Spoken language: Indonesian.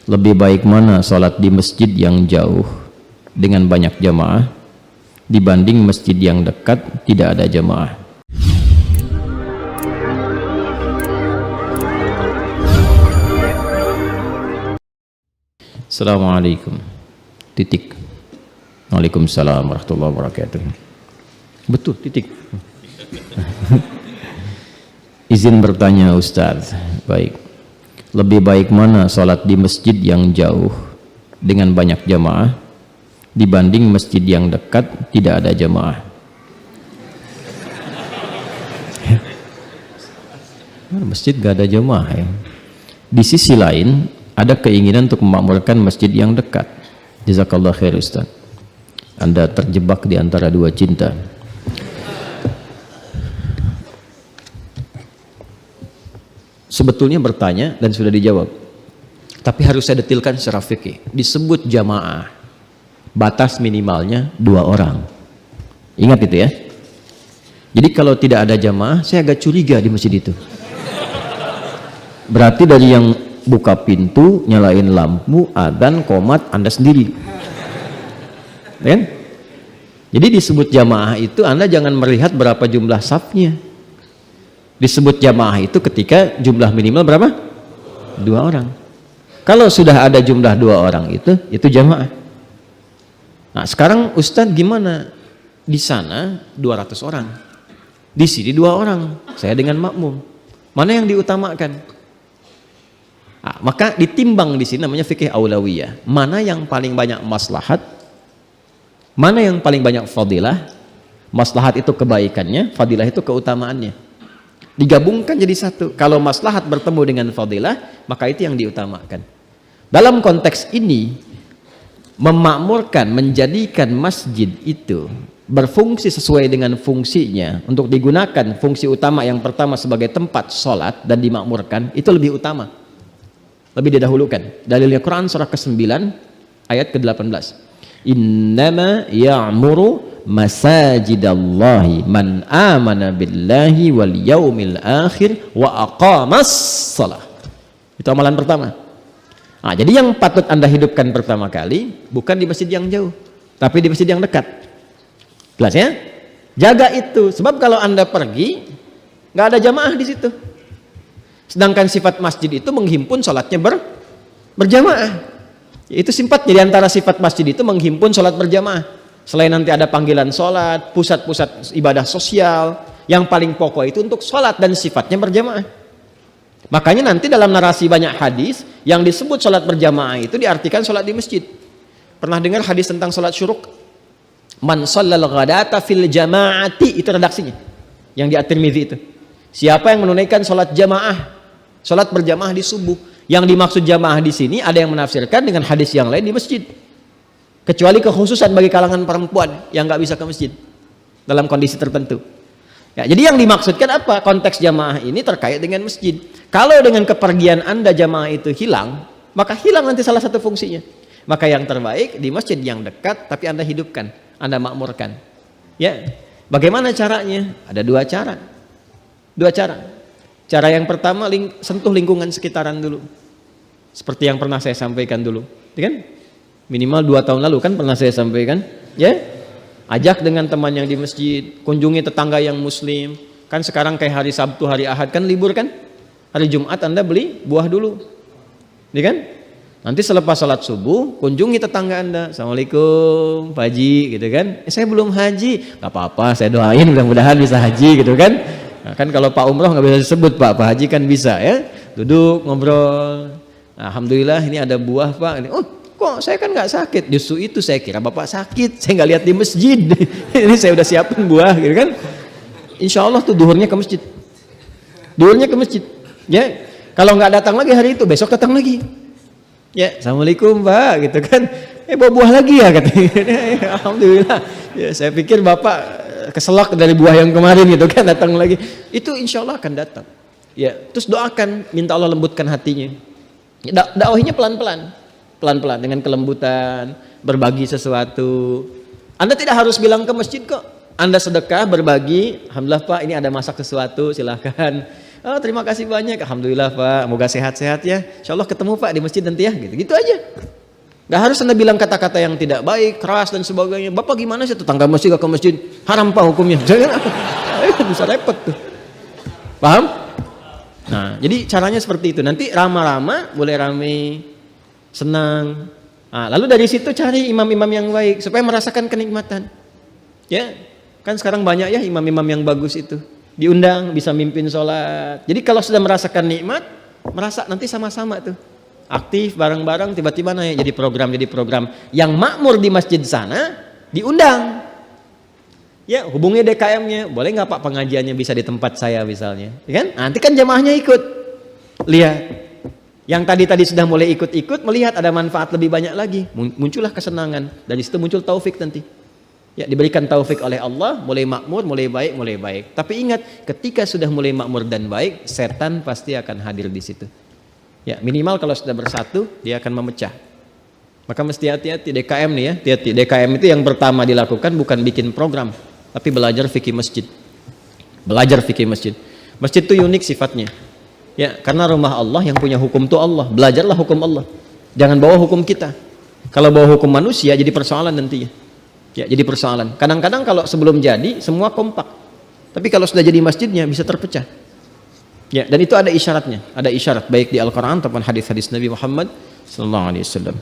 Lebih baik mana sholat di masjid yang jauh dengan banyak jamaah dibanding masjid yang dekat tidak ada jamaah? Assalamualaikum. Titik. Waalaikumsalam warahmatullahi wabarakatuh. Betul, titik. Izin bertanya Ustaz. Baik. Lebih baik mana sholat di masjid yang jauh dengan banyak jamaah dibanding masjid yang dekat tidak ada jamaah? Masjid gak ada jamaah ya. Di sisi lain ada keinginan untuk memakmurkan masjid yang dekat. Jazakallah khair Ustaz. Anda terjebak di antara dua cinta. Sebetulnya bertanya dan sudah dijawab, tapi harus saya detilkan secara fikih. Disebut jamaah, batas minimalnya 2 orang. Ingat itu ya. Jadi kalau tidak ada jamaah, saya agak curiga di masjid itu. Berarti dari yang buka pintu, nyalain lampu, adzan, qomat, Anda sendiri. Kan? Jadi disebut jamaah itu Anda jangan melihat berapa jumlah safnya. Disebut jamaah itu ketika jumlah minimal berapa? 2 orang. Kalau sudah ada jumlah 2 orang itu jamaah. Nah sekarang Ustadz gimana? Di sana 200 orang, di sini 2 orang, saya dengan makmum. Mana yang diutamakan? Nah, maka ditimbang di sini namanya fikih aulawiyah. Mana yang paling banyak maslahat? Mana yang paling banyak fadilah? Maslahat itu kebaikannya, fadilah itu keutamaannya. Digabungkan jadi satu. Kalau maslahat bertemu dengan fadilah, maka itu yang diutamakan. Dalam konteks ini, memakmurkan, menjadikan masjid itu berfungsi sesuai dengan fungsinya untuk digunakan fungsi utama yang pertama sebagai tempat sholat dan dimakmurkan, itu lebih utama, lebih didahulukan. Dalilnya Quran surah ke-9 ayat ke-18. Innama ya'muru masajidallahi man amana billahi wal yaumil akhir wa aqamas salah. Itu amalan pertama. Nah, jadi yang patut Anda hidupkan pertama kali bukan di masjid yang jauh, tapi di masjid yang dekat. Jelas ya? Jaga itu, sebab kalau Anda pergi nggak ada jamaah di situ. Sedangkan sifat masjid itu menghimpun sholatnya berjamaah. Itu sifatnya, di antara sifat masjid itu menghimpun sholat berjamaah. Selain nanti ada panggilan sholat, pusat-pusat ibadah sosial, yang paling pokok itu untuk sholat dan sifatnya berjamaah. Makanya nanti dalam narasi banyak hadis yang disebut sholat berjamaah itu diartikan sholat di masjid. Pernah dengar hadis tentang sholat syuruk? Man shallal ghadata fil jama'ati, itu redaksinya yang di At-Tirmidzi itu. Siapa yang menunaikan sholat jamaah, sholat berjamaah di subuh. Yang dimaksud jamaah di sini ada yang menafsirkan dengan hadis yang lain di masjid. Kecuali kekhususan bagi kalangan perempuan yang nggak bisa ke masjid dalam kondisi tertentu. Ya, jadi yang dimaksudkan apa? Konteks jamaah ini terkait dengan masjid. Kalau dengan kepergian Anda jamaah itu hilang, maka hilang nanti salah satu fungsinya. Maka yang terbaik di masjid yang dekat tapi Anda hidupkan, Anda makmurkan. Ya, bagaimana caranya? Ada 2 cara. 2 cara. Cara yang pertama, sentuh lingkungan sekitaran dulu. Seperti yang pernah saya sampaikan dulu, ya kan? Minimal 2 tahun lalu kan pernah saya sampaikan, ya. Ajak dengan teman yang di masjid, kunjungi tetangga yang muslim. Kan sekarang kayak hari Sabtu, hari Ahad kan libur kan? Hari Jumat Anda beli buah dulu, ya kan? Nanti selepas sholat subuh, kunjungi tetangga Anda. Assalamualaikum Pak Haji, gitu kan? Saya belum haji, nggak apa-apa, saya doain mudah-mudahan bisa haji, gitu kan? Nah, kan kalau Pak Umroh nggak bisa disebut Pak Haji kan bisa ya. Duduk ngobrol. Nah, alhamdulillah ini ada buah Pak. Oh kok saya kan nggak sakit. Justru itu saya kira Bapak sakit. Saya nggak lihat di masjid. Ini saya udah siapin buah, gitu kan? Insya Allah tuh duhurnya ke masjid. Duhurnya ke masjid. Ya. Kalau nggak datang lagi hari itu, besok datang lagi. Ya, assalamualaikum Pak, gitu kan? Bawa buah lagi ya katanya. Alhamdulillah. Ya, saya pikir Bapak keselak dari buah yang kemarin gitu kan, datang lagi. Itu insya Allah akan datang. Ya, terus doakan, minta Allah lembutkan hatinya. Dakwahinya pelan-pelan dengan kelembutan, berbagi sesuatu. Anda tidak harus bilang ke masjid kok. Anda sedekah, berbagi, alhamdulillah Pak ini ada masak sesuatu, silahkan. Oh, terima kasih banyak. Alhamdulillah Pak, moga sehat-sehat ya. Insya Allah ketemu Pak di masjid nanti ya. Gitu aja. Gak harus Anda bilang kata-kata yang tidak baik, keras dan sebagainya. Bapak gimana sih tetangga masjid gak ke masjid? Haram Pak hukumnya. Jangan. Bisa repot tuh. Paham? Nah, jadi caranya seperti itu. Nanti rama-rama, boleh rame, senang. Nah, lalu dari situ cari imam-imam yang baik supaya merasakan kenikmatan. Ya, kan sekarang banyak ya imam-imam yang bagus itu. Diundang, bisa mimpin sholat. Jadi kalau sudah merasakan nikmat, merasa nanti sama-sama tuh. Aktif bareng-bareng, tiba-tiba naik jadi program. Yang makmur di masjid sana, diundang. Ya, hubungi DKM-nya. Boleh nggak Pak pengajiannya bisa di tempat saya misalnya. Ya kan? Nanti kan jamaahnya ikut. Lihat. Yang tadi sudah mulai ikut-ikut, melihat ada manfaat lebih banyak lagi. Muncullah kesenangan. Dari situ muncul taufik nanti. Ya, diberikan taufik oleh Allah, mulai makmur, mulai baik. Tapi ingat, ketika sudah mulai makmur dan baik, setan pasti akan hadir di situ. Ya, minimal kalau sudah bersatu, dia akan memecah. Maka mesti hati-hati DKM nih ya, hati-hati. DKM itu yang pertama dilakukan bukan bikin program, tapi belajar fikih masjid. Belajar fikih masjid. Masjid itu unik sifatnya. Ya, karena rumah Allah yang punya hukum itu Allah. Belajarlah hukum Allah. Jangan bawa hukum kita. Kalau bawa hukum manusia jadi persoalan nantinya. Ya, jadi persoalan. Kadang-kadang kalau sebelum jadi semua kompak. Tapi kalau sudah jadi masjidnya bisa terpecah. Ya, dan itu ada isyaratnya. Ada isyarat baik di Al-Qur'an ataupun hadis-hadis Nabi Muhammad sallallahu alaihi wasallam.